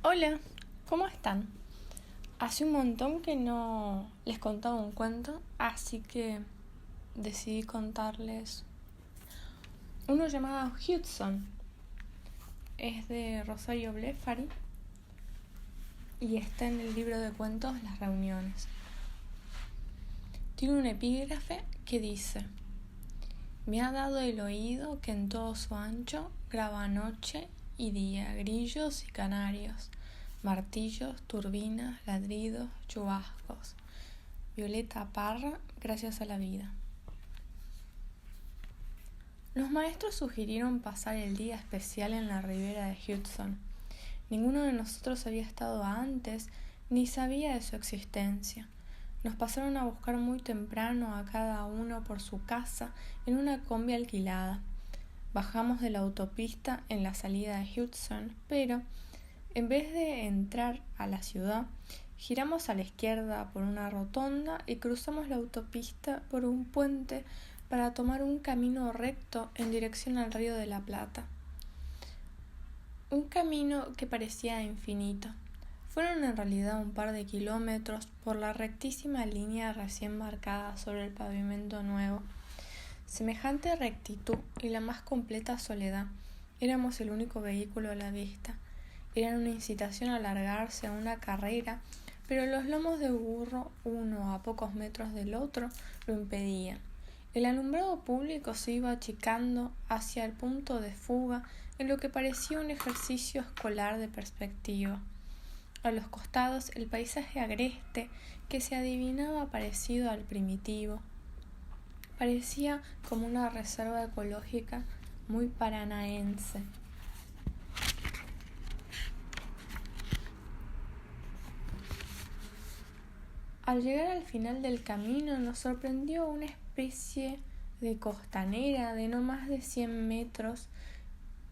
Hola, ¿cómo están? Hace un montón que no les contaba un cuento, así que decidí contarles uno llamado Hudson. Es de Rosario Blefari y está en el libro de cuentos Las Reuniones. Tiene un epígrafe que dice: me ha dado el oído que en todo su ancho graba noche y día, grillos y canarios, martillos, turbinas, ladridos, chubascos. Violeta Parra, gracias a la vida. Los maestros sugirieron pasar el día especial en la ribera de Hudson. Ninguno de nosotros había estado antes ni sabía de su existencia. Nos pasaron a buscar muy temprano a cada uno por su casa en una combi alquilada. Bajamos de la autopista en la salida de Hudson, pero en vez de entrar a la ciudad, giramos a la izquierda por una rotonda y cruzamos la autopista por un puente para tomar un camino recto en dirección al Río de la Plata. Un camino que parecía infinito. Fueron en realidad un par de kilómetros por la rectísima línea recién marcada sobre el pavimento nuevo. Semejante rectitud y la más completa soledad. Éramos el único vehículo a la vista. Eran una incitación a largarse a una carrera, pero los lomos de burro, uno a pocos metros del otro, lo impedían. El alumbrado público se iba achicando hacia el punto de fuga en lo que parecía un ejercicio escolar de perspectiva. A los costados el paisaje agreste que se adivinaba parecido al primitivo. Parecía como una reserva ecológica muy paranaense. Al llegar al final del camino nos sorprendió una especie de costanera de no más de 100 metros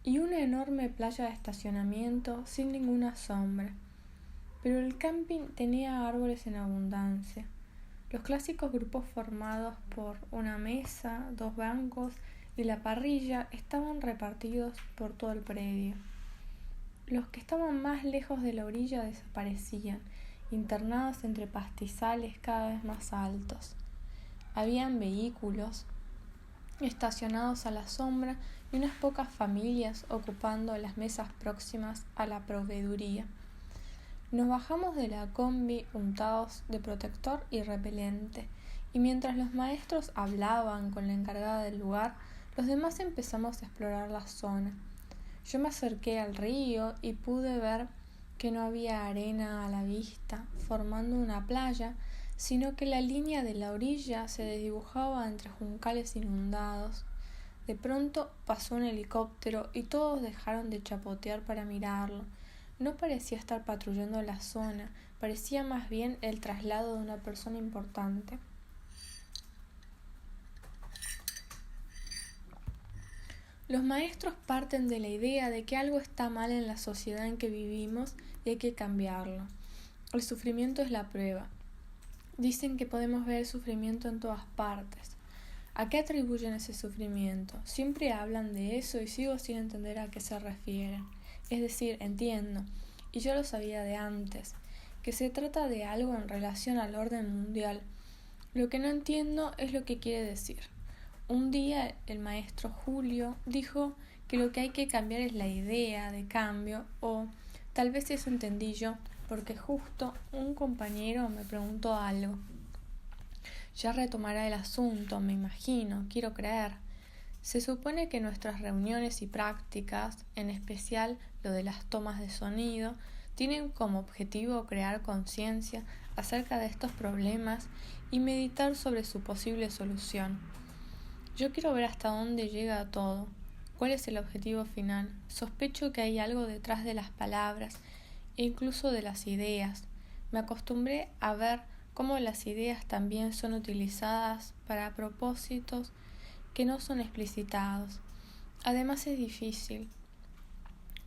y una enorme playa de estacionamiento sin ninguna sombra. Pero el camping tenía árboles en abundancia. Los clásicos grupos formados por una mesa, 2 bancos y la parrilla estaban repartidos por todo el predio. Los que estaban más lejos de la orilla desaparecían, internados entre pastizales cada vez más altos. Habían vehículos estacionados a la sombra y unas pocas familias ocupando las mesas próximas a la proveeduría. Nos bajamos de la combi untados de protector y repelente, y mientras los maestros hablaban con la encargada del lugar, los demás empezamos a explorar la zona. Yo me acerqué al río y pude ver que no había arena a la vista, formando una playa, sino que la línea de la orilla se desdibujaba entre juncales inundados. De pronto pasó un helicóptero y todos dejaron de chapotear para mirarlo. No parecía estar patrullando la zona, parecía más bien el traslado de una persona importante. Los maestros parten de la idea de que algo está mal en la sociedad en que vivimos y hay que cambiarlo. El sufrimiento es la prueba. Dicen que podemos ver el sufrimiento en todas partes. ¿A qué atribuyen ese sufrimiento? Siempre hablan de eso y sigo sin entender a qué se refieren. Es decir, entiendo, y yo lo sabía de antes, que se trata de algo en relación al orden mundial. Lo que no entiendo es lo que quiere decir. Un día el maestro Julio dijo que lo que hay que cambiar es la idea de cambio, o tal vez eso entendí yo, porque justo un compañero me preguntó algo. Ya retomará el asunto, me imagino, quiero creer. Se supone que nuestras reuniones y prácticas, en especial lo de las tomas de sonido, tienen como objetivo crear conciencia acerca de estos problemas y meditar sobre su posible solución. Yo quiero ver hasta dónde llega todo, cuál es el objetivo final. Sospecho que hay algo detrás de las palabras e incluso de las ideas. Me acostumbré a ver cómo las ideas también son utilizadas para propósitos que no son explicitados. Además es difícil.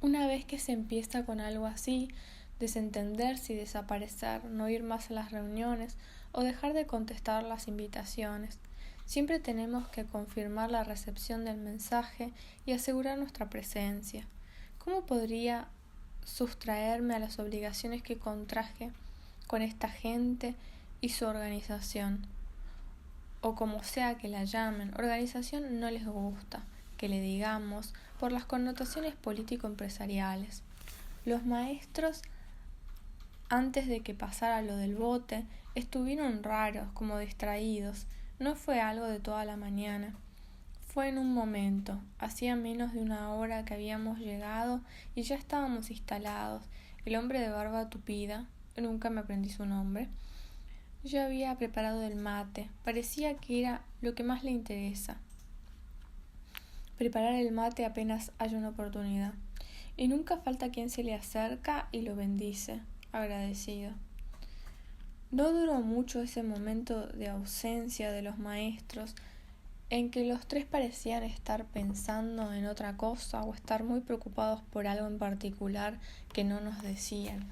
Una vez que se empieza con algo así, desentenderse y desaparecer, no ir más a las reuniones o dejar de contestar las invitaciones. Siempre tenemos que confirmar la recepción del mensaje y asegurar nuestra presencia. ¿Cómo podría sustraerme a las obligaciones que contraje con esta gente y su organización, o como sea que la llamen. Organización no les gusta que le digamos por las connotaciones político-empresariales. Los maestros, antes de que pasara lo del bote, estuvieron raros, como distraídos. No fue algo de toda la mañana. Fue en un momento. Hacía menos de una hora que habíamos llegado y ya estábamos instalados. El hombre de barba tupida, nunca me aprendí su nombre, ya había preparado el mate. Parecía que era lo que más le interesa. Preparar el mate apenas hay una oportunidad. Y nunca falta quien se le acerca y lo bendice, agradecido. No duró mucho ese momento de ausencia de los maestros, en que los tres parecían estar pensando en otra cosa o estar muy preocupados por algo en particular que no nos decían.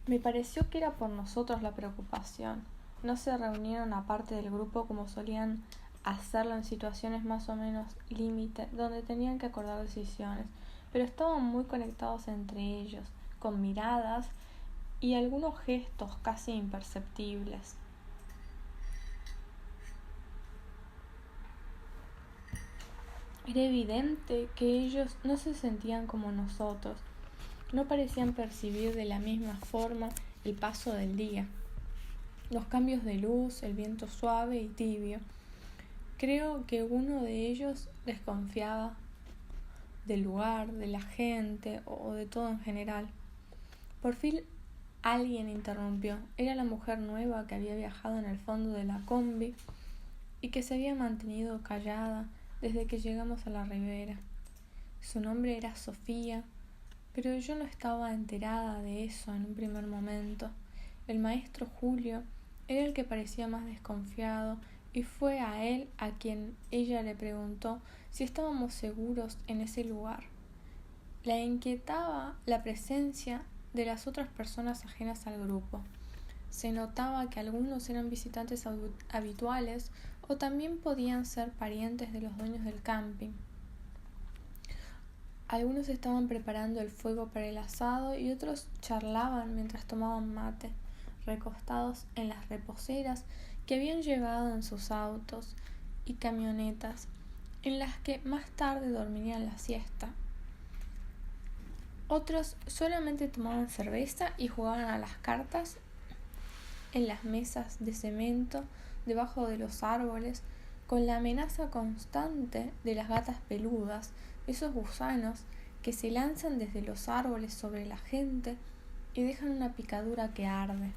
Me pareció que era por nosotros la preocupación. No se reunieron aparte del grupo como solían hacerlo en situaciones más o menos límite, donde tenían que acordar decisiones, pero estaban muy conectados entre ellos, con miradas y algunos gestos casi imperceptibles. Era evidente que ellos no se sentían como nosotros, no parecían percibir de la misma forma el paso del día, los cambios de luz, el viento suave y tibio. Creo que uno de ellos desconfiaba del lugar, de la gente o de todo en general. Por fin alguien interrumpió. Era la mujer nueva que había viajado en el fondo de la combi y que se había mantenido callada desde que llegamos a la ribera. Su nombre era Sofía, pero yo no estaba enterada de eso en un primer momento. El maestro Julio era el que parecía más desconfiado y fue a él a quien ella le preguntó si estábamos seguros en ese lugar. La inquietaba la presencia de las otras personas ajenas al grupo. Se notaba que algunos eran visitantes habituales o también podían ser parientes de los dueños del camping. Algunos estaban preparando el fuego para el asado y otros charlaban mientras tomaban mate, recostados en las reposeras que habían llevado en sus autos y camionetas, en las que más tarde dormirían la siesta. Otros solamente tomaban cerveza y jugaban a las cartas en las mesas de cemento debajo de los árboles, con la amenaza constante de las gatas peludas, esos gusanos que se lanzan desde los árboles sobre la gente y dejan una picadura que arde.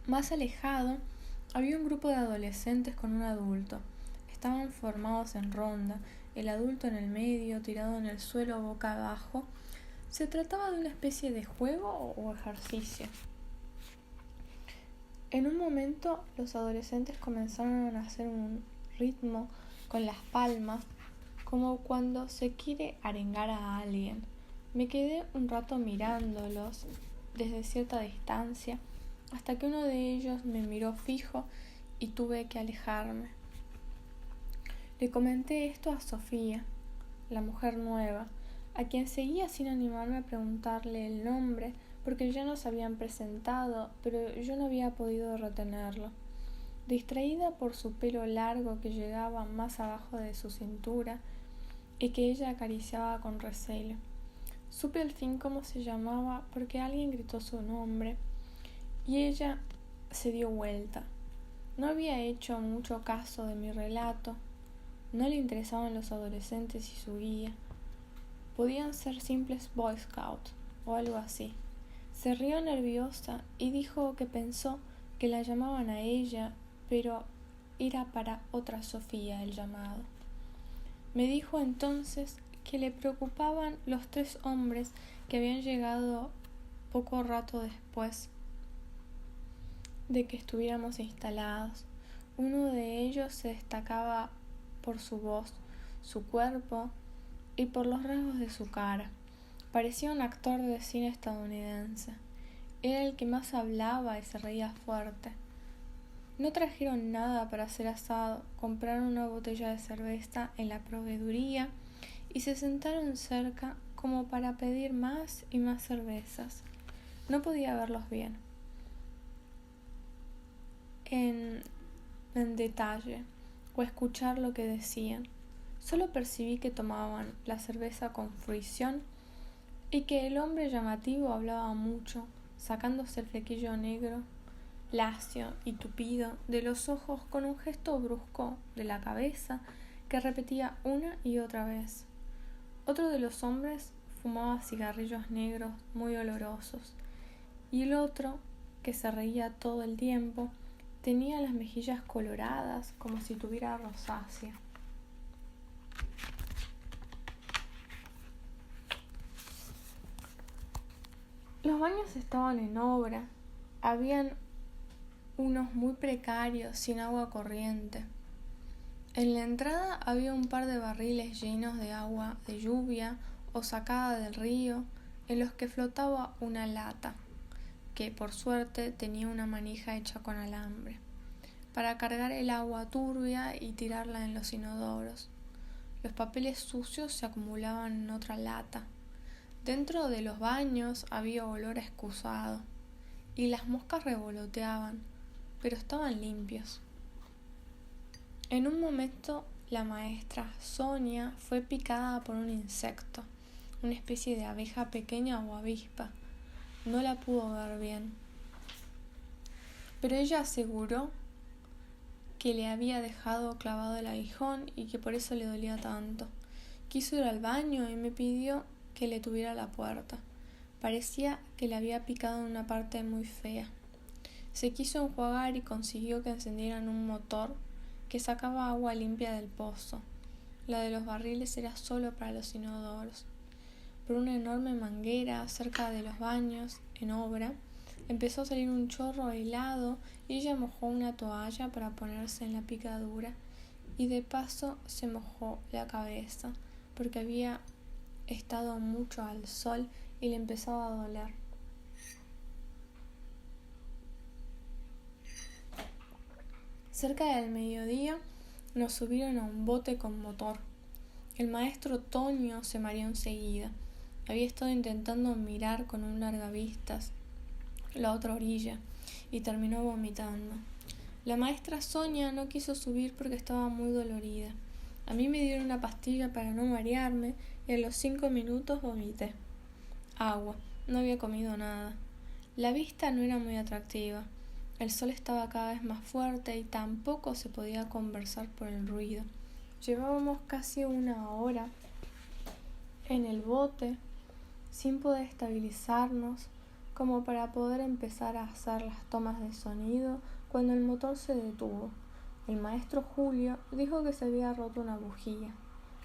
Más alejado había un grupo de adolescentes con un adulto. Estaban formados en ronda, el adulto en el medio, tirado en el suelo boca abajo. Se trataba de una especie de juego o ejercicio. En un momento los adolescentes comenzaron a hacer un ritmo con las palmas, como cuando se quiere arengar a alguien. Me quedé un rato mirándolos desde cierta distancia, hasta que uno de ellos me miró fijo y tuve que alejarme. Le comenté esto a Sofía, la mujer nueva, a quien seguía sin animarme a preguntarle el nombre, porque ya nos habían presentado, pero yo no había podido retenerlo. Distraída por su pelo largo que llegaba más abajo de su cintura y que ella acariciaba con recelo. Supe al fin cómo se llamaba porque alguien gritó su nombre y ella se dio vuelta. No había hecho mucho caso de mi relato. No le interesaban los adolescentes y su guía. Podían ser simples Boy Scouts o algo así. Se rió nerviosa y dijo que pensó que la llamaban a ella, pero era para otra Sofía el llamado. Me dijo entonces que le preocupaban los 3 hombres que habían llegado poco rato después de que estuviéramos instalados. Uno de ellos se destacaba por su voz, su cuerpo y por los rasgos de su cara. Parecía un actor de cine estadounidense. Era el que más hablaba y se reía fuerte. No trajeron nada para hacer asado, compraron una botella de cerveza en la proveeduría y se sentaron cerca como para pedir más y más cervezas. No podía verlos bien en detalle o escuchar lo que decían. Solo percibí que tomaban la cerveza con fruición y que el hombre llamativo hablaba mucho, sacándose el flequillo negro, lacio y tupido de los ojos con un gesto brusco de la cabeza que repetía una y otra vez. Otro de los hombres fumaba cigarrillos negros muy olorosos y el otro, que se reía todo el tiempo, tenía las mejillas coloradas como si tuviera rosácea. Los baños estaban en obra. Habían unos muy precarios, sin agua corriente. En la entrada había un par de barriles llenos de agua de lluvia o sacada del río, en los que flotaba una lata, que por suerte tenía una manija hecha con alambre, para cargar el agua turbia y tirarla en los inodoros. Los papeles sucios se acumulaban en otra lata. Dentro de los baños había olor a excusado, y las moscas revoloteaban, pero estaban limpios. En un momento la maestra Sonia fue picada por un insecto, una especie de abeja pequeña o avispa. No la pudo ver bien, pero ella aseguró que le había dejado clavado el aguijón y que por eso le dolía tanto. Quiso ir al baño y me pidió que le tuviera la puerta. Parecía que le había picado en una parte muy fea. Se quiso enjuagar y consiguió que encendieran un motor que sacaba agua limpia del pozo. La de los barriles era solo para los inodoros. Por una enorme manguera cerca de los baños, en obra, empezó a salir un chorro helado y ella mojó una toalla para ponerse en la picadura y de paso se mojó la cabeza porque había estado mucho al sol y le empezaba a doler. Cerca del mediodía nos subieron a un bote con motor. El maestro Toño se mareó enseguida. Había estado intentando mirar con un largavistas la otra orilla y terminó vomitando. La maestra Sonia no quiso subir porque estaba muy dolorida. A mí me dieron una pastilla para no marearme y a los 5 minutos vomité. Agua. No había comido nada. La vista no era muy atractiva. El sol estaba cada vez más fuerte y tampoco se podía conversar por el ruido. Llevábamos casi una hora en el bote sin poder estabilizarnos como para poder empezar a hacer las tomas de sonido cuando el motor se detuvo. El maestro Julio dijo que se había roto una bujía.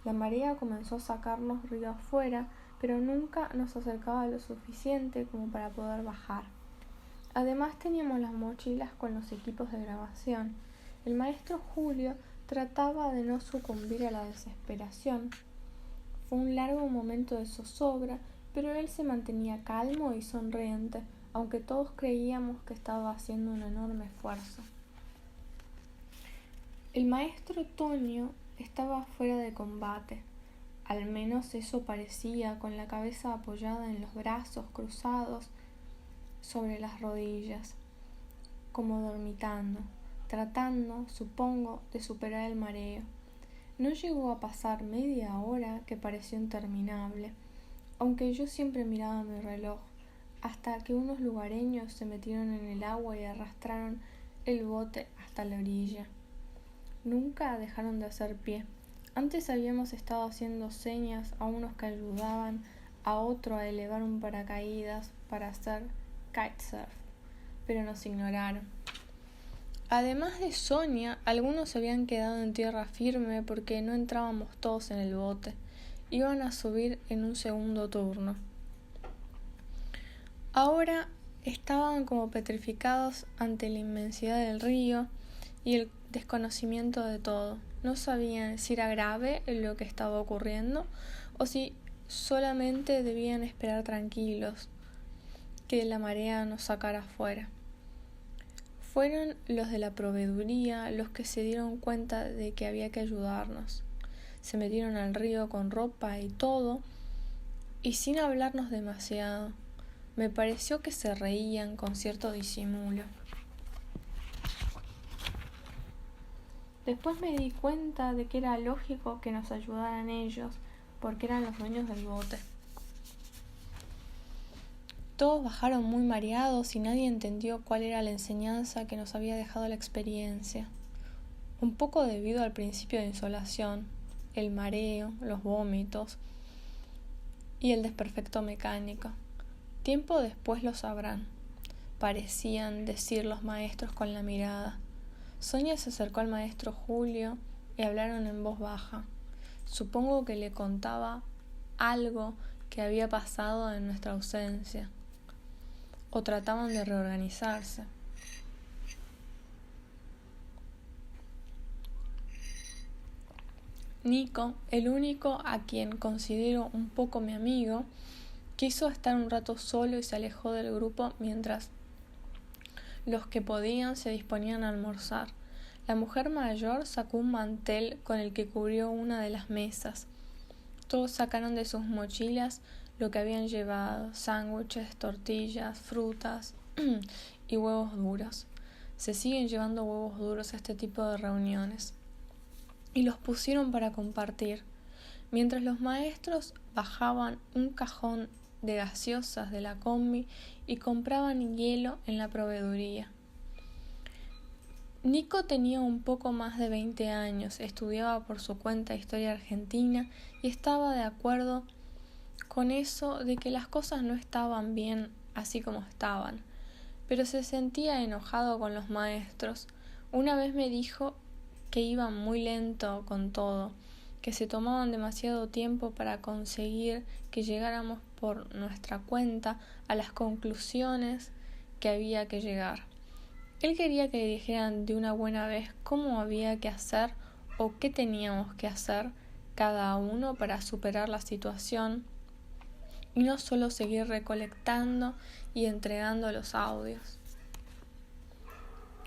La marea comenzó a sacarnos río afuera, pero nunca nos acercaba lo suficiente como para poder bajar. Además teníamos las mochilas con los equipos de grabación. El maestro Julio trataba de no sucumbir a la desesperación. Fue un largo momento de zozobra, pero él se mantenía calmo y sonriente, aunque todos creíamos que estaba haciendo un enorme esfuerzo. El maestro Toño estaba fuera de combate, al menos eso parecía, con la cabeza apoyada en los brazos cruzados sobre las rodillas, como dormitando, tratando, supongo, de superar el mareo. No llegó a pasar media hora, que pareció interminable, aunque yo siempre miraba mi reloj, hasta que unos lugareños se metieron en el agua y arrastraron el bote hasta la orilla. Nunca dejaron de hacer pie. Antes habíamos estado haciendo señas a unos que ayudaban a otro a elevar un paracaídas para hacer kitesurf, pero nos ignoraron. Además de Sonia, algunos se habían quedado en tierra firme porque no entrábamos todos en el bote. Iban a subir en un segundo turno. Ahora estaban como petrificados ante la inmensidad del río y el desconocimiento de todo. No sabían si era grave lo que estaba ocurriendo o si solamente debían esperar tranquilos que la marea nos sacara afuera. Fueron los de la proveeduría los que se dieron cuenta de que había que ayudarnos. Se metieron al río con ropa y todo, y sin hablarnos demasiado. Me pareció que se reían con cierto disimulo. Después me di cuenta de que era lógico que nos ayudaran ellos, porque eran los dueños del bote. Todos bajaron muy mareados y nadie entendió cuál era la enseñanza que nos había dejado la experiencia. Un poco debido al principio de insolación, el mareo, los vómitos y el desperfecto mecánico. Tiempo después lo sabrán, parecían decir los maestros con la mirada. Sonia se acercó al maestro Julio y hablaron en voz baja. Supongo que le contaba algo que había pasado en nuestra ausencia, o trataban de reorganizarse. Nico, el único a quien considero un poco mi amigo, quiso estar un rato solo y se alejó del grupo mientras los que podían se disponían a almorzar. La mujer mayor sacó un mantel con el que cubrió una de las mesas. Todos sacaron de sus mochilas lo que habían llevado: sándwiches, tortillas, frutas y huevos duros. Se siguen llevando huevos duros a este tipo de reuniones. Y los pusieron para compartir, mientras los maestros bajaban un cajón de gaseosas de la combi y compraban hielo en la proveeduría. Nico tenía un poco más de 20 años, estudiaba por su cuenta historia argentina y estaba de acuerdo con eso de que las cosas no estaban bien así como estaban, pero se sentía enojado con los maestros. Una vez me dijo que iban muy lento con todo, que se tomaban demasiado tiempo para conseguir que llegáramos por nuestra cuenta a las conclusiones que había que llegar. Él quería que le dijeran de una buena vez cómo había que hacer o qué teníamos que hacer cada uno para superar la situación y no solo seguir recolectando y entregando los audios.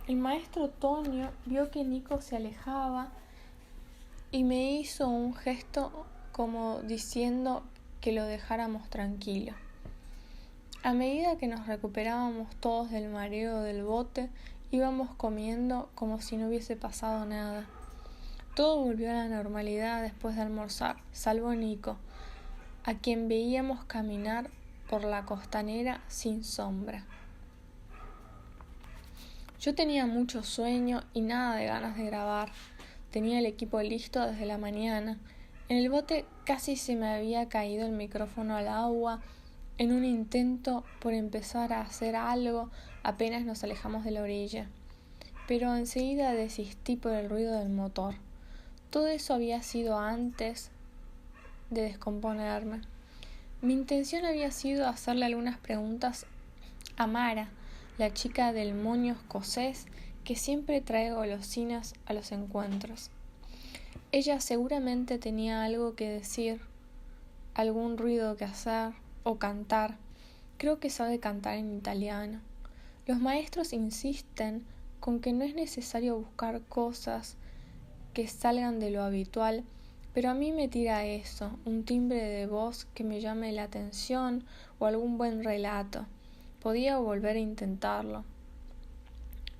El maestro Toño vio que Nico se alejaba y me hizo un gesto como diciendo que lo dejáramos tranquilo. A medida que nos recuperábamos todos del mareo del bote, íbamos comiendo como si no hubiese pasado nada. Todo volvió a la normalidad después de almorzar, salvo Nico, a quien veíamos caminar por la costanera sin sombra. Yo tenía mucho sueño y nada de ganas de grabar. Tenía el equipo listo desde la mañana. En el bote casi se me había caído el micrófono al agua en un intento por empezar a hacer algo apenas nos alejamos de la orilla. Pero enseguida desistí por el ruido del motor. Todo eso había sido antes de descomponerme. Mi intención había sido hacerle algunas preguntas a Mara, la chica del moño escocés que siempre trae golosinas a los encuentros. Ella seguramente tenía algo que decir, algún ruido que hacer o cantar. Creo que sabe cantar en italiano. Los maestros insisten con que no es necesario buscar cosas que salgan de lo habitual, pero a mí me tira eso, un timbre de voz que me llame la atención o algún buen relato. Podía volver a intentarlo.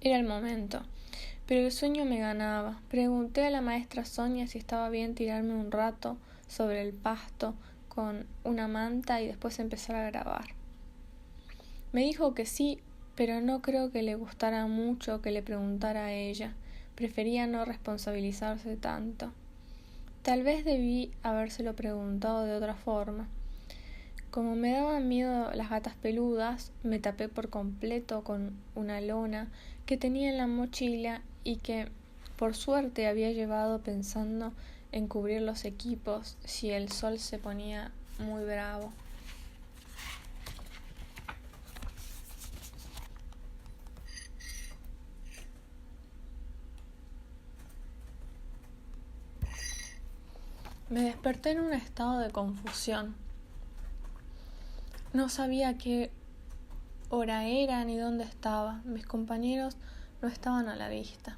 Era el momento, pero el sueño me ganaba. Pregunté a la maestra Sonia si estaba bien tirarme un rato sobre el pasto con una manta y después empezar a grabar. Me dijo que sí, pero no creo que le gustara mucho que le preguntara a ella. Prefería no responsabilizarse tanto. Tal vez debí habérselo preguntado de otra forma. Como me daban miedo las gatas peludas, me tapé por completo con una lona que tenía en la mochila y que, por suerte, había llevado pensando en cubrir los equipos si el sol se ponía muy bravo. Me desperté en un estado de confusión. No sabía qué hora era ni dónde estaba. Mis compañeros no estaban a la vista.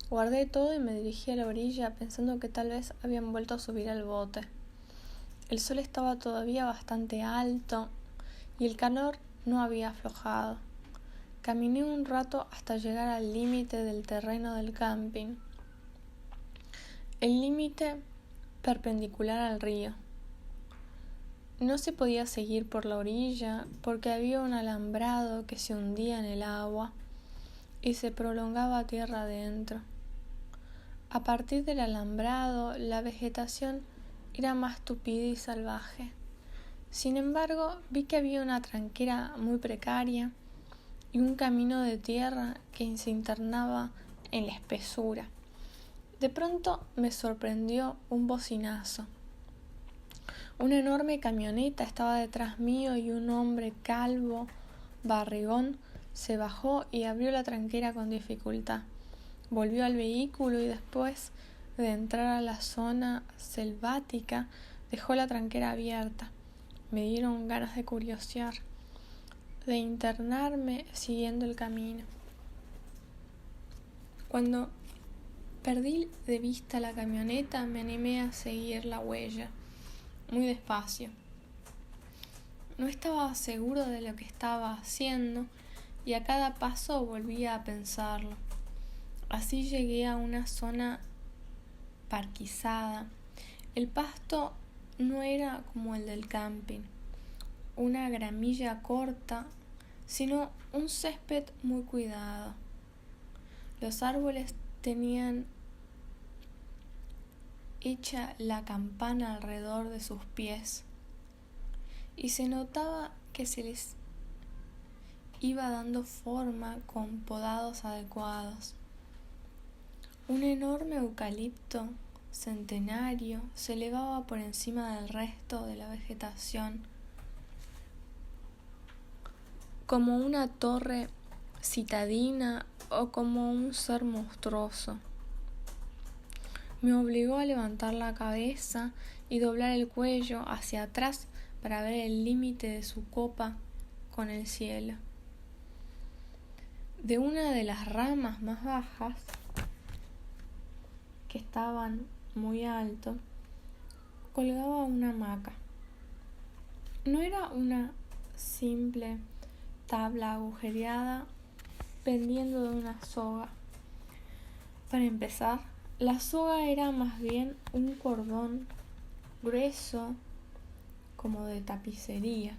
Guardé todo y me dirigí a la orilla pensando que tal vez habían vuelto a subir al bote. El sol estaba todavía bastante alto y el calor no había aflojado. Caminé un rato hasta llegar al límite del terreno del camping. El límite perpendicular al río. No se podía seguir por la orilla porque había un alambrado que se hundía en el agua y se prolongaba tierra adentro. A partir del alambrado, la vegetación era más tupida y salvaje. Sin embargo, vi que había una tranquera muy precaria y un camino de tierra que se internaba en la espesura. De pronto me sorprendió un bocinazo. Una enorme camioneta estaba detrás mío y un hombre calvo, barrigón, se bajó y abrió la tranquera con dificultad. Volvió al vehículo y después de entrar a la zona selvática, dejó la tranquera abierta. Me dieron ganas de curiosear, de internarme siguiendo el camino. Cuando perdí de vista la camioneta, me animé a seguir la huella, muy despacio. No estaba seguro de lo que estaba haciendo y a cada paso volvía a pensarlo. Así llegué a una zona parquizada. El pasto no era como el del camping, una gramilla corta, sino un césped muy cuidado. Los árboles tenían hecha la campana alrededor de sus pies y se notaba que se les iba dando forma con podados adecuados. Un enorme eucalipto centenario se elevaba por encima del resto de la vegetación, como una torre citadina o como un ser monstruoso. Me obligó a levantar la cabeza y doblar el cuello hacia atrás para ver el límite de su copa con el cielo. De una de las ramas más bajas, que estaban muy alto, colgaba una hamaca. No era una simple tabla agujereada pendiendo de una soga. Para empezar, la soga era más bien un cordón grueso como de tapicería,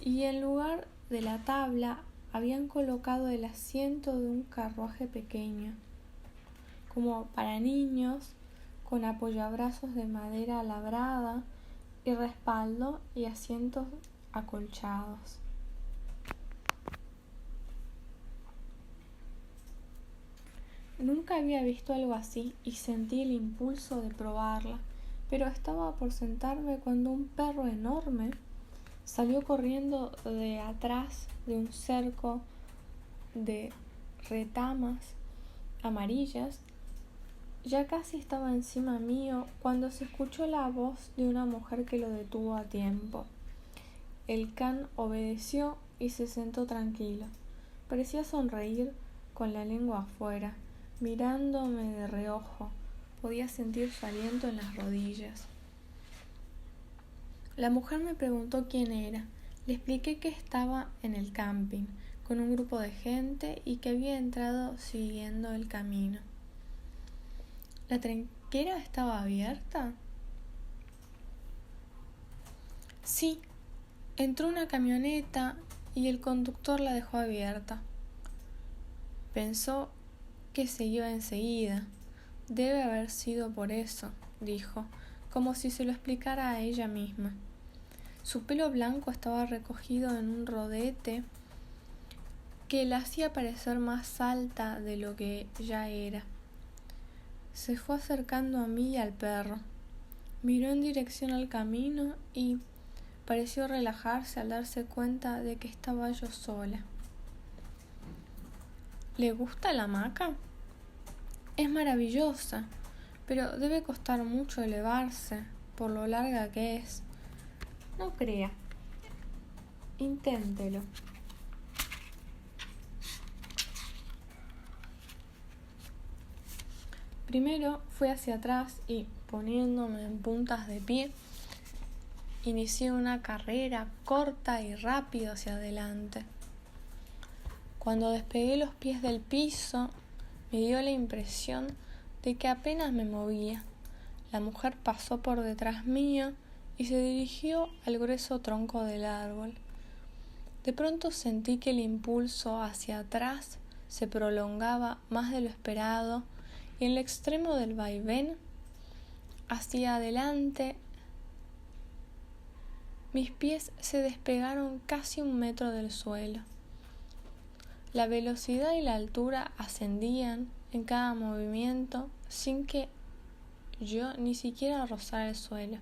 y en lugar de la tabla habían colocado el asiento de un carruaje pequeño, como para niños, con apoyabrazos de madera labrada y respaldo y asientos acolchados. Nunca había visto algo así y sentí el impulso de probarla, pero estaba por sentarme cuando un perro enorme salió corriendo de atrás de un cerco de retamas amarillas. Ya casi estaba encima mío cuando se escuchó la voz de una mujer que lo detuvo a tiempo. El can obedeció y se sentó tranquilo. Parecía sonreír con la lengua afuera, mirándome de reojo. Podía sentir su aliento en las rodillas. La mujer me preguntó quién era. Le expliqué que estaba en el camping, con un grupo de gente y que había entrado siguiendo el camino. ¿La tranquera estaba abierta? Sí, entró una camioneta y el conductor la dejó abierta. Pensó que se iba enseguida. Debe haber sido por eso, dijo, como si se lo explicara a ella misma. Su pelo blanco estaba recogido en un rodete que la hacía parecer más alta de lo que ya era. Se fue acercando a mí y al perro. Miró en dirección al camino y pareció relajarse al darse cuenta de que estaba yo sola. ¿Le gusta la hamaca? Es maravillosa, pero debe costar mucho elevarse por lo larga que es. No crea. Inténtelo. Primero fui hacia atrás y, poniéndome en puntas de pie, inicié una carrera corta y rápida hacia adelante. Cuando despegué los pies del piso, me dio la impresión de que apenas me movía. La mujer pasó por detrás mío y se dirigió al grueso tronco del árbol. De pronto sentí que el impulso hacia atrás se prolongaba más de lo esperado y en el extremo del vaivén hacia adelante mis pies se despegaron casi 1 metro del suelo. La velocidad y la altura ascendían en cada movimiento sin que yo ni siquiera rozara el suelo.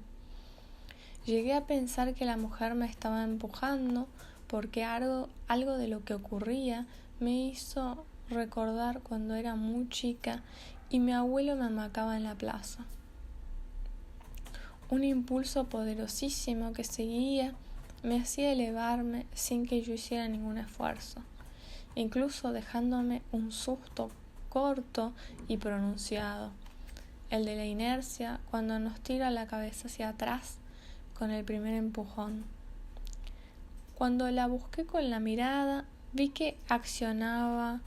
Llegué a pensar que la mujer me estaba empujando porque algo de lo que ocurría me hizo recordar cuando era muy chica y mi abuelo me amacaba en la plaza. Un impulso poderosísimo que seguía me hacía elevarme sin que yo hiciera ningún esfuerzo, incluso dejándome un susto corto y pronunciado, el de la inercia cuando nos tira la cabeza hacia atrás con el primer empujón. Cuando la busqué con la mirada, vi que accionaba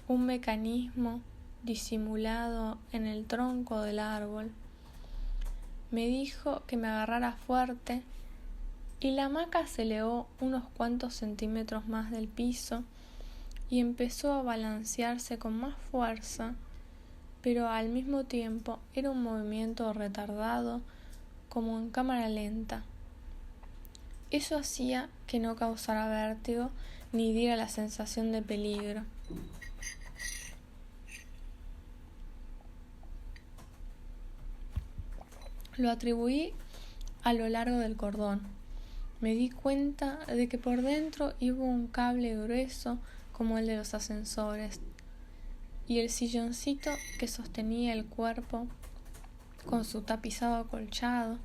un mecanismo disimulado en el tronco del árbol. Me dijo que me agarrara fuerte y la hamaca se elevó unos cuantos centímetros más del piso y empezó a balancearse con más fuerza, pero al mismo tiempo era un movimiento retardado como en cámara lenta. Eso hacía que no causara vértigo ni diera la sensación de peligro. Lo atribuí a lo largo del cordón. Me di cuenta de que por dentro iba un cable grueso como el de los ascensores y el silloncito que sostenía el cuerpo con su tapizado acolchado.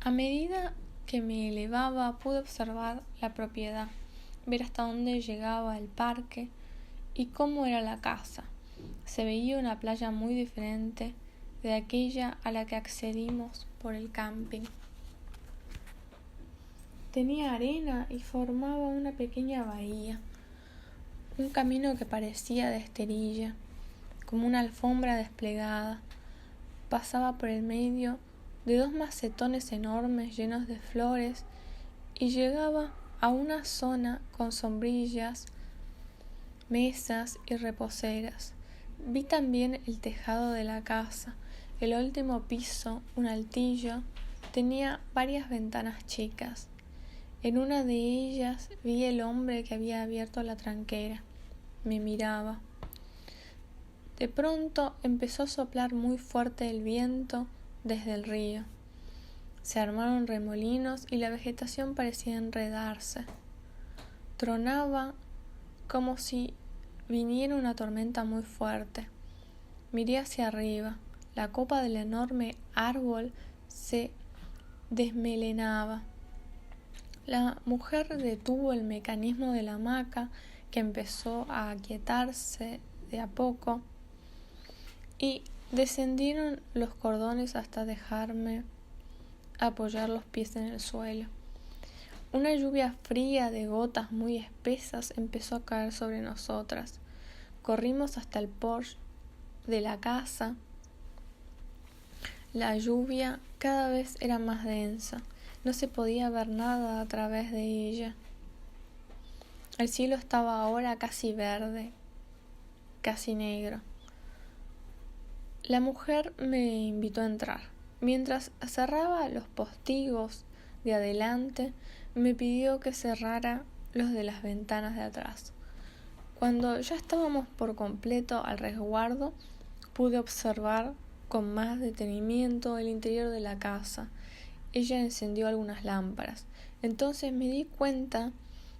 A medida que me elevaba pude observar la propiedad, ver hasta dónde llegaba el parque y cómo era la casa. Se veía una playa muy diferente de aquella a la que accedimos por el camping. Tenía arena y formaba una pequeña bahía, un camino que parecía de esterilla, como una alfombra desplegada. Pasaba por el medio de 2 macetones enormes llenos de flores y llegaba a una zona con sombrillas, mesas y reposeras. Vi también el tejado de la casa. El último piso, un altillo, tenía varias ventanas chicas. En una de ellas vi el hombre que había abierto la tranquera. Me miraba. De pronto empezó a soplar muy fuerte el viento desde el río. Se armaron remolinos y la vegetación parecía enredarse. Tronaba como si viniera una tormenta muy fuerte. Miré hacia arriba. La copa del enorme árbol se desmelenaba. La mujer detuvo el mecanismo de la hamaca, que empezó a aquietarse de a poco, y descendieron los cordones hasta dejarme apoyar los pies en el suelo. Una lluvia fría de gotas muy espesas empezó a caer sobre nosotras. Corrimos hasta el porche de la casa. La lluvia cada vez era más densa. No se podía ver nada a través de ella. El cielo estaba ahora casi verde, casi negro. La mujer me invitó a entrar. Mientras cerraba los postigos de adelante, me pidió que cerrara los de las ventanas de atrás. Cuando ya estábamos por completo al resguardo, pude observar con más detenimiento el interior de la casa. Ella encendió algunas lámparas. Entonces me di cuenta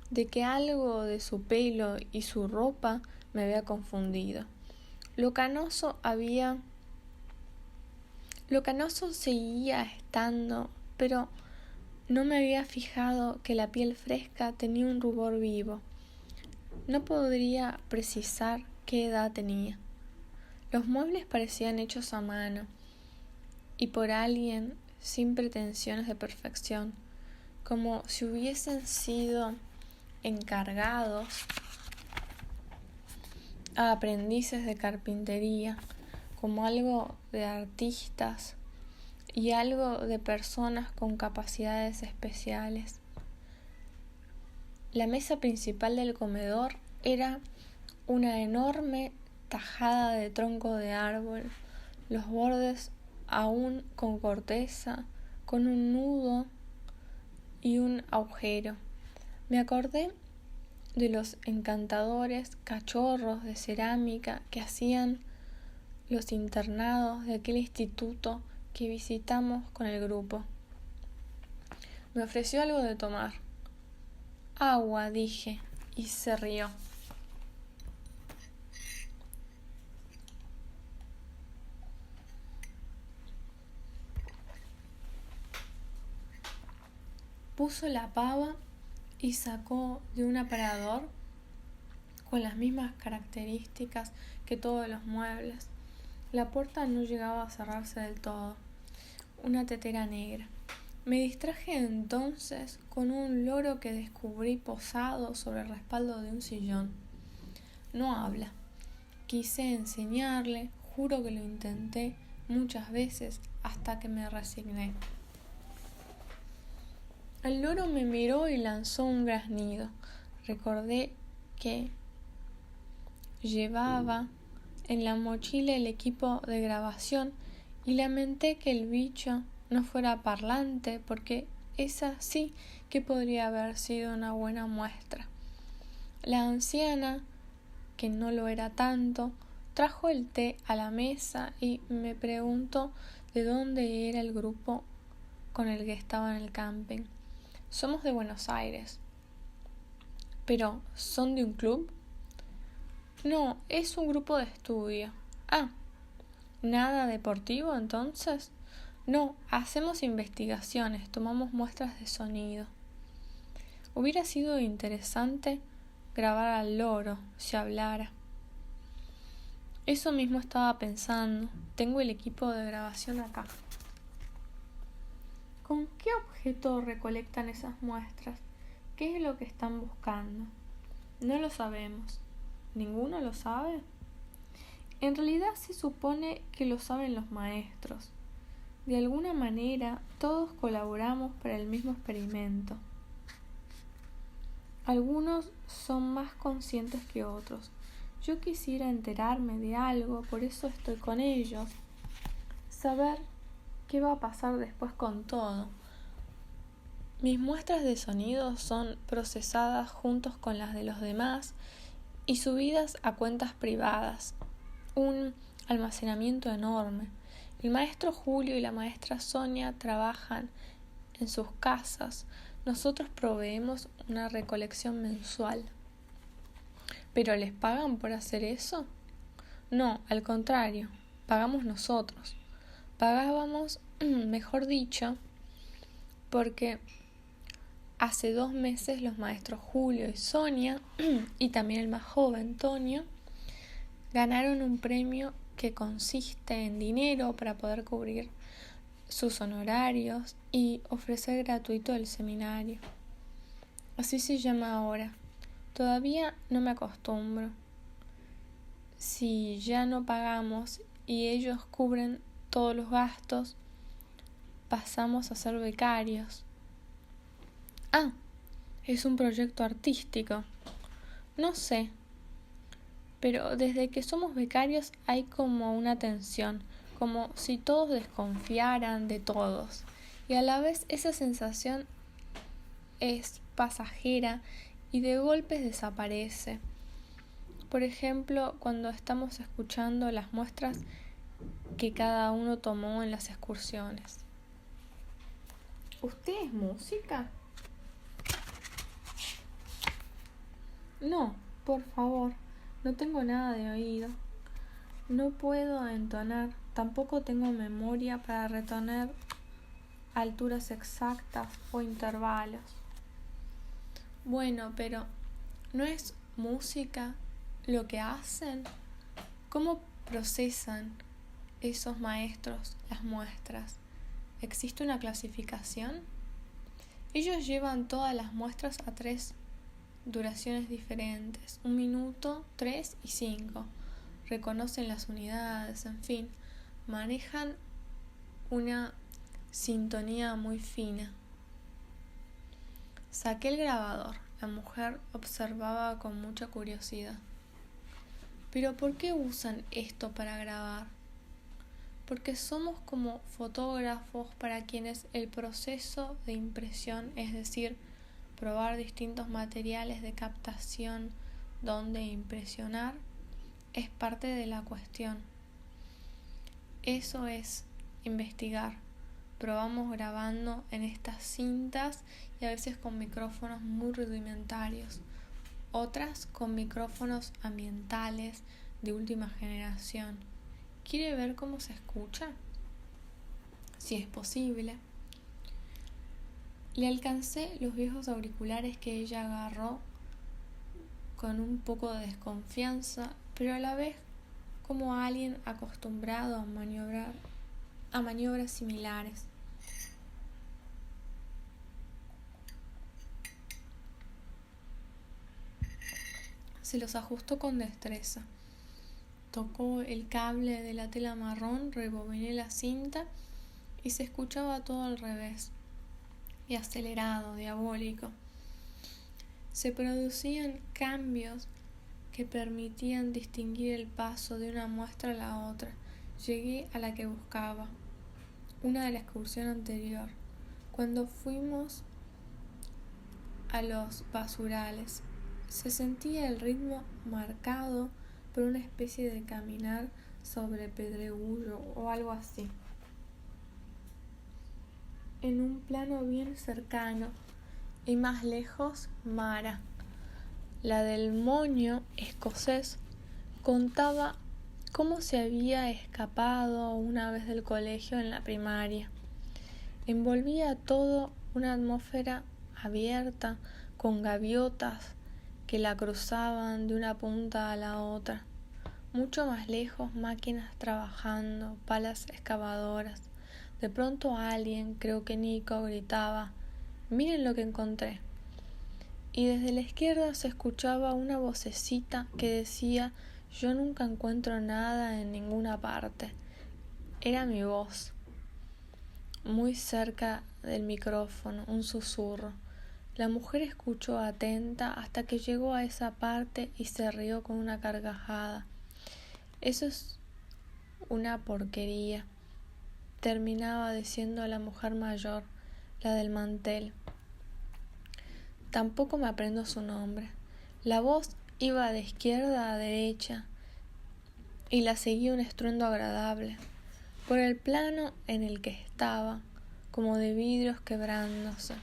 de que algo de su pelo y su ropa me había confundido. Lo canoso seguía estando, pero no me había fijado que la piel fresca tenía un rubor vivo. No podría precisar qué edad tenía. Los muebles parecían hechos a mano y por alguien sin pretensiones de perfección, como si hubiesen sido encargados a aprendices de carpintería, como algo de artistas y algo de personas con capacidades especiales. La mesa principal del comedor era una enorme tajada de tronco de árbol, los bordes aún con corteza, con un nudo y un agujero. Me acordé de los encantadores cachorros de cerámica que hacían los internados de aquel instituto que visitamos con el grupo. Me ofreció algo de tomar. Agua, dije, y se rió. Puso la pava y sacó de un aparador con las mismas características que todos los muebles. La puerta no llegaba a cerrarse del todo. Una tetera negra. Me distraje entonces con un loro que descubrí posado sobre el respaldo de un sillón. No habla. Quise enseñarle, juro que lo intenté muchas veces hasta que me resigné. El loro me miró y lanzó un graznido. Recordé que llevaba en la mochila el equipo de grabación y lamenté que el bicho no fuera parlante, porque esa sí que podría haber sido una buena muestra. La anciana, que no lo era tanto, trajo el té a la mesa y me preguntó de dónde era el grupo con el que estaba en el camping. Somos de Buenos Aires. ¿Pero son de un club? No, es un grupo de estudio. Ah, ¿nada deportivo entonces? No, hacemos investigaciones, tomamos muestras de sonido. Hubiera sido interesante grabar al loro si hablara. Eso mismo estaba pensando. Tengo el equipo de grabación acá. ¿Con qué objeto recolectan esas muestras? ¿Qué es lo que están buscando? No lo sabemos. ¿Ninguno lo sabe? En realidad se supone que lo saben los maestros. De alguna manera, todos colaboramos para el mismo experimento. Algunos son más conscientes que otros. Yo quisiera enterarme de algo, por eso estoy con ellos. Saber qué va a pasar después con todo. Mis muestras de sonido son procesadas juntos con las de los demás y subidas a cuentas privadas. Un almacenamiento enorme. El maestro Julio y la maestra Sonia trabajan en sus casas. Nosotros proveemos una recolección mensual. ¿Pero les pagan por hacer eso? No, al contrario, pagamos nosotros. Pagábamos, mejor dicho, porque hace 2 meses los maestros Julio y Sonia, y también el más joven, Tonio, ganaron un premio que consiste en dinero para poder cubrir sus honorarios y ofrecer gratuito el seminario. Así se llama ahora. Todavía no me acostumbro. Si ya no pagamos y ellos cubren todos los gastos, pasamos a ser becarios. Ah, es un proyecto artístico. No sé, pero desde que somos becarios hay como una tensión, como si todos desconfiaran de todos. Y a la vez esa sensación es pasajera y de golpe desaparece. Por ejemplo, cuando estamos escuchando las muestras que cada uno tomó en las excursiones. ¿Usted es música? No, por favor, no tengo nada de oído. No puedo entonar, tampoco tengo memoria para retener alturas exactas o intervalos. Bueno, pero ¿no es música lo que hacen? ¿Cómo procesan esos maestros las muestras? ¿Existe una clasificación? Ellos llevan todas las muestras a 3 duraciones diferentes, 1 minuto, 3 y 5. Reconocen las unidades, en fin, manejan una sintonía muy fina. Saqué el grabador. La mujer observaba con mucha curiosidad. ¿Pero por qué usan esto para grabar? Porque somos como fotógrafos para quienes el proceso de impresión, es decir, probar distintos materiales de captación donde impresionar, es parte de la cuestión. Eso es investigar. Probamos grabando en estas cintas y a veces con micrófonos muy rudimentarios, otras con micrófonos ambientales de última generación. ¿Quiere ver cómo se escucha? Si es posible. Le alcancé los viejos auriculares que ella agarró con un poco de desconfianza, pero a la vez como alguien acostumbrado a maniobras similares. Se los ajustó con destreza. Tocó el cable de la tela marrón, rebobiné la cinta y se escuchaba todo al revés y acelerado, diabólico. Se producían cambios que permitían distinguir el paso de una muestra a la otra. Llegué a la que buscaba, una de la excursión anterior, cuando fuimos a los basurales. Se sentía el ritmo marcado por una especie de caminar sobre pedregullo o algo así. En un plano bien cercano y más lejos, Mara, la del moño escocés, contaba cómo se había escapado una vez del colegio en la primaria. Envolvía todo una atmósfera abierta con gaviotas que la cruzaban de una punta a la otra. Mucho más lejos, máquinas trabajando, palas excavadoras. De pronto alguien, creo que Nico, gritaba: «Miren lo que encontré». Y desde la izquierda se escuchaba una vocecita que decía: «Yo nunca encuentro nada en ninguna parte». Era mi voz, muy cerca del micrófono, un susurro. La mujer escuchó atenta hasta que llegó a esa parte y se rió con una carcajada. «Eso es una porquería», terminaba diciendo la mujer mayor, la del mantel. Tampoco me aprendo su nombre. La voz iba de izquierda a derecha y la seguía un estruendo agradable, por el plano en el que estaba, como de vidrios quebrándose.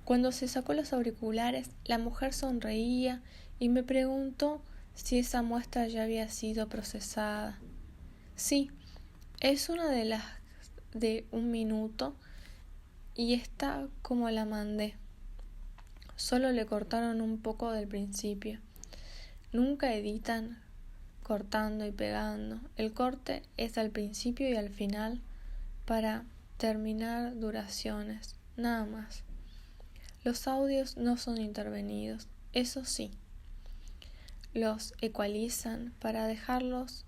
Cuando se sacó los auriculares, la mujer sonreía y me preguntó si esa muestra ya había sido procesada. Sí, es una de las de 1 minuto y está como la mandé. Solo le cortaron un poco del principio. Nunca editan cortando y pegando. El corte es al principio y al final para terminar duraciones, nada más. Los audios no son intervenidos, eso sí. Los ecualizan para dejarlos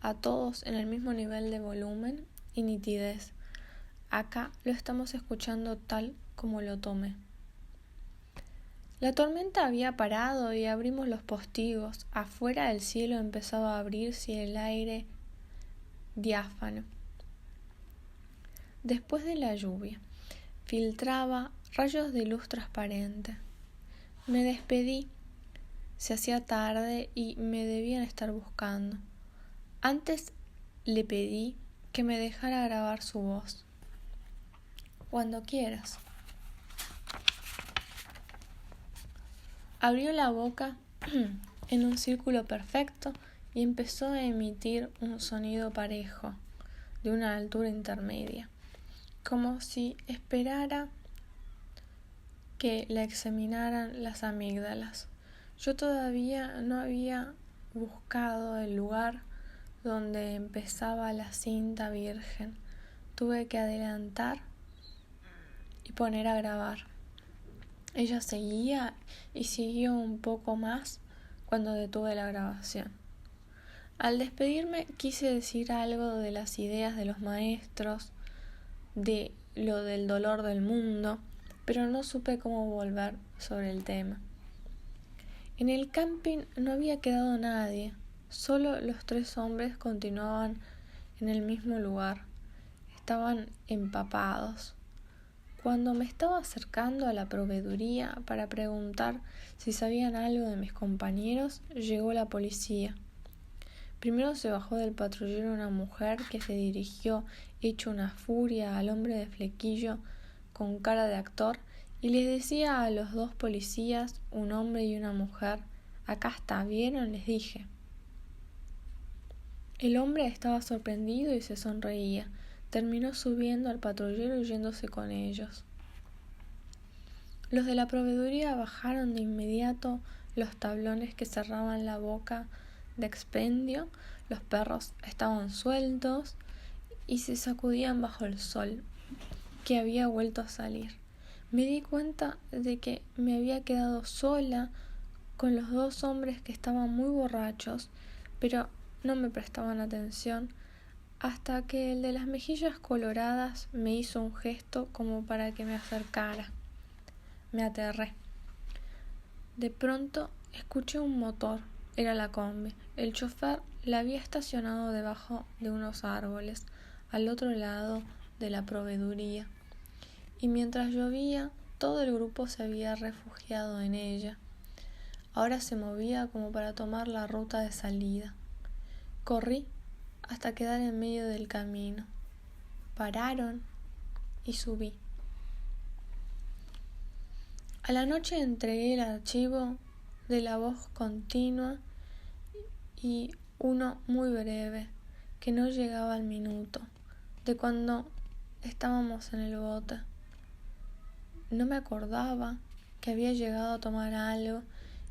a todos en el mismo nivel de volumen y nitidez. Acá lo estamos escuchando tal como lo tomé. La tormenta había parado y abrimos los postigos. Afuera el cielo empezaba a abrirse y el aire diáfano. Después de la lluvia, filtraba rayos de luz transparente. Me despedí. Se hacía tarde y me debían estar buscando. Antes le pedí que me dejara grabar su voz. Cuando quieras. Abrió la boca en un círculo perfecto y empezó a emitir un sonido parejo, de una altura intermedia, como si esperara que la examinaran las amígdalas. Yo todavía no había buscado el lugar donde empezaba la cinta virgen. Tuve que adelantar y poner a grabar. Ella seguía y siguió un poco más cuando detuve la grabación. Al despedirme quise decir algo de las ideas de los maestros, de lo del dolor del mundo, pero no supe cómo volver sobre el tema. En el camping no había quedado nadie, solo los 3 hombres continuaban en el mismo lugar. Estaban empapados. Cuando me estaba acercando a la proveeduría para preguntar si sabían algo de mis compañeros, llegó la policía. Primero se bajó del patrullero una mujer que se dirigió hecho una furia al hombre de flequillo con cara de actor y les decía a los 2 policías, un hombre y una mujer: «Acá está, ¿vieron?», les dije. El hombre estaba sorprendido y se sonreía. Terminó subiendo al patrullero y yéndose con ellos. Los de la proveeduría bajaron de inmediato los tablones que cerraban la boca de expendio. Los perros estaban sueltos y se sacudían bajo el sol, que había vuelto a salir. Me di cuenta de que me había quedado sola con los 2 hombres que estaban muy borrachos, pero no me prestaban atención, hasta que el de las mejillas coloradas me hizo un gesto como para que me acercara. Me aterré. De pronto escuché un motor. Era la combi. El chofer la había estacionado debajo de unos árboles, al otro lado de la proveeduría. Y mientras llovía, todo el grupo se había refugiado en ella. Ahora se movía como para tomar la ruta de salida. Corrí hasta quedar en medio del camino. Pararon y subí. A la noche entregué el archivo de la voz continua y uno muy breve, que no llegaba al minuto, de cuando estábamos en el bote. No me acordaba que había llegado a tomar algo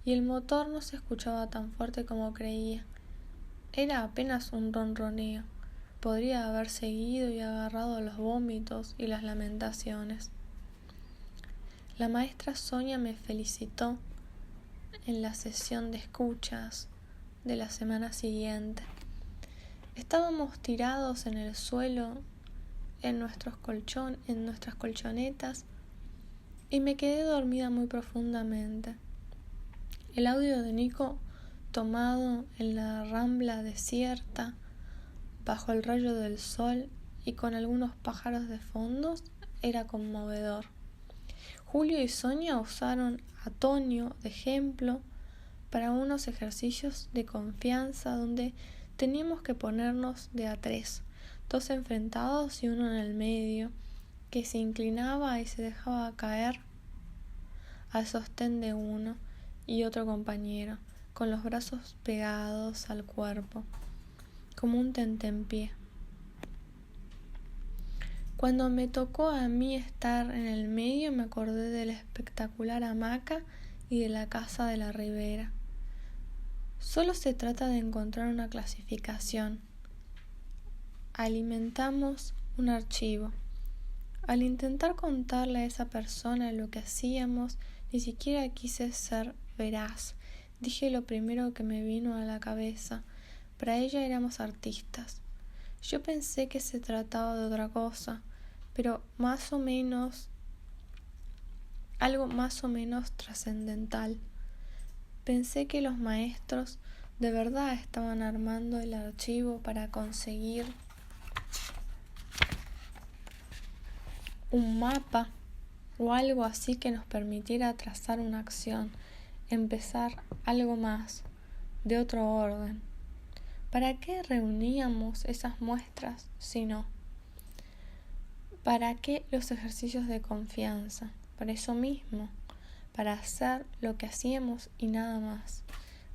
y el motor no se escuchaba tan fuerte como creía. Era apenas un ronroneo. Podría haber seguido y agarrado los vómitos y las lamentaciones. La maestra Sonia me felicitó en la sesión de escuchas de la semana siguiente. Estábamos tirados en el suelo en nuestras colchonetas y me quedé dormida muy profundamente. El audio de Nico, tomado en la rambla desierta, bajo el rayo del sol y con algunos pájaros de fondo, era conmovedor. Julio y Sonia usaron a Tonio de ejemplo para unos ejercicios de confianza donde teníamos que ponernos de a 3, 2 enfrentados y uno en el medio, que se inclinaba y se dejaba caer al sostén de uno y otro compañero, con los brazos pegados al cuerpo, como un tentempié. Cuando me tocó a mí estar en el medio, me acordé de la espectacular hamaca y de la casa de la ribera. Solo se trata de encontrar una clasificación. Alimentamos un archivo. Al intentar contarle a esa persona lo que hacíamos, ni siquiera quise ser veraz. Dije lo primero que me vino a la cabeza. Para ella éramos artistas. Yo pensé que se trataba de otra cosa, pero algo más o menos trascendental. Pensé que los maestros de verdad estaban armando el archivo para conseguir un mapa o algo así que nos permitiera trazar una acción, empezar algo más, de otro orden. ¿Para qué reuníamos esas muestras si no? ¿Para qué los ejercicios de confianza? Para eso mismo, para hacer lo que hacíamos y nada más,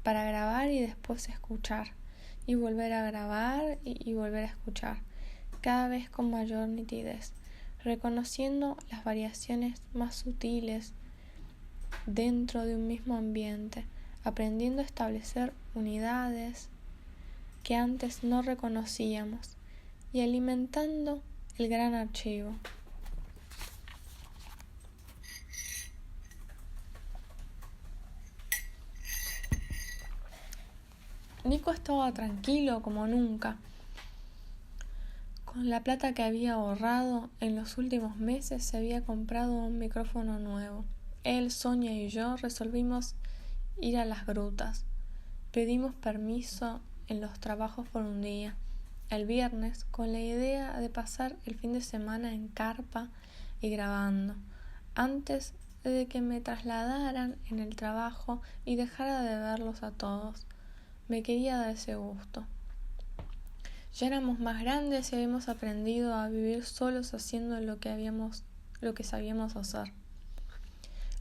para grabar y después escuchar, y volver a grabar y volver a escuchar, cada vez con mayor nitidez, reconociendo las variaciones más sutiles dentro de un mismo ambiente, aprendiendo a establecer unidades que antes no reconocíamos y alimentando el gran archivo. Nico estaba tranquilo como nunca. Con la plata que había ahorrado en los últimos meses se había comprado un micrófono nuevo. Él, Sonia y yo resolvimos ir a las grutas. Pedimos permiso en los trabajos por un día, el viernes, con la idea de pasar el fin de semana en carpa y grabando, antes de que me trasladaran en el trabajo y dejara de verlos a todos. Me quería dar ese gusto. Ya éramos más grandes y habíamos aprendido a vivir solos haciendo lo que sabíamos hacer.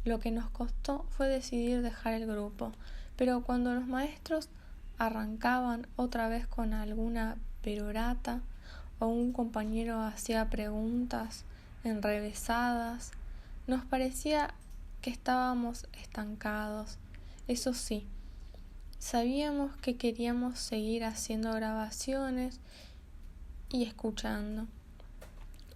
Lo que nos costó fue decidir dejar el grupo, pero cuando los maestros arrancaban otra vez con alguna perorata o un compañero hacía preguntas enrevesadas, nos parecía que estábamos estancados. Eso sí, sabíamos que queríamos seguir haciendo grabaciones y escuchando.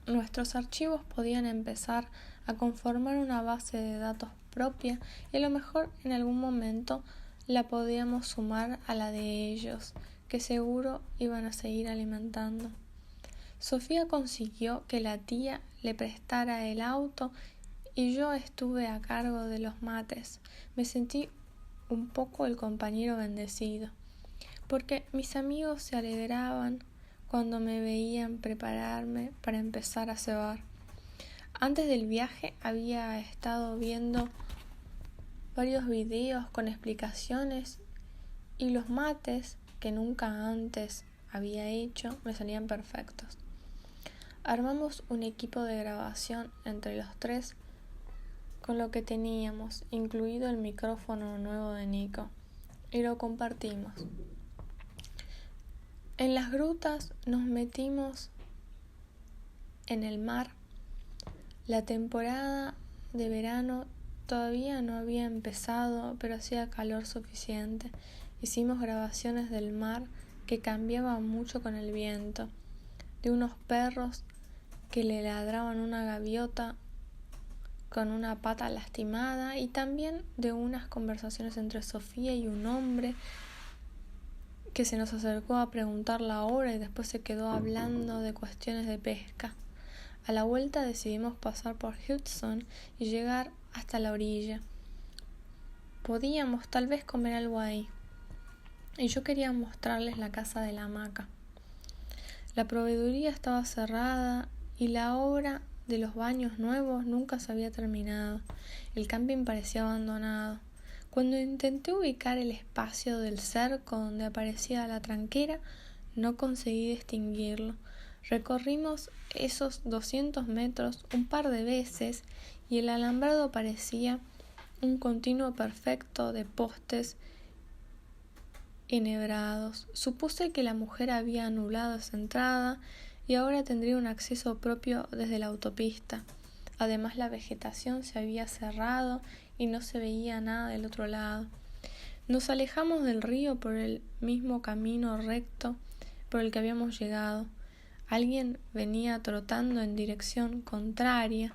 Nuestros archivos podían empezar a conformar una base de datos propia y a lo mejor en algún momento la podíamos sumar a la de ellos, que seguro iban a seguir alimentando. Sofía consiguió que la tía le prestara el auto y yo estuve a cargo de los mates. Me sentí un poco el compañero bendecido, porque mis amigos se alegraban cuando me veían prepararme para empezar a cebar. Antes del viaje había estado viendo varios videos con explicaciones y los mates que nunca antes había hecho me salían perfectos. Armamos un equipo de grabación entre los tres con lo que teníamos, incluido el micrófono nuevo de Nico, y lo compartimos. En las grutas nos metimos en el mar. La temporada de verano todavía no había empezado, pero hacía calor suficiente. Hicimos grabaciones del mar que cambiaban mucho con el viento, de unos perros que le ladraban a una gaviota con una pata lastimada y también de unas conversaciones entre Sofía y un hombre que se nos acercó a preguntar la hora y después se quedó hablando de cuestiones de pesca. A la vuelta decidimos pasar por Hudson y llegar hasta la orilla. Podíamos tal vez comer algo ahí. Y yo quería mostrarles la casa de la hamaca. La proveeduría estaba cerrada y la obra de los baños nuevos nunca se había terminado. El camping parecía abandonado. Cuando intenté ubicar el espacio del cerco donde aparecía la tranquera, no conseguí distinguirlo. Recorrimos esos 200 metros un par de veces y el alambrado parecía un continuo perfecto de postes enhebrados. Supuse que la mujer había anulado esa entrada y ahora tendría un acceso propio desde la autopista. Además, la vegetación se había cerrado y no se veía nada del otro lado. Nos alejamos del río por el mismo camino recto por el que habíamos llegado. Alguien venía trotando en dirección contraria.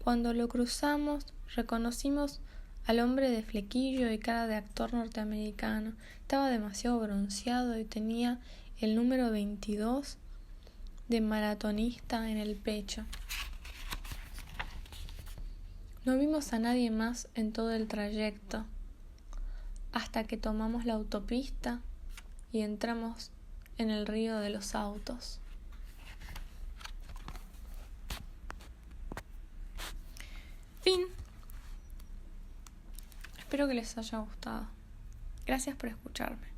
Cuando lo cruzamos, reconocimos al hombre de flequillo y cara de actor norteamericano. Estaba demasiado bronceado y tenía el número 22 de maratonista en el pecho. No vimos a nadie más en todo el trayecto, hasta que tomamos la autopista y entramos en el río de los autos. Fin. Espero que les haya gustado. Gracias por escucharme.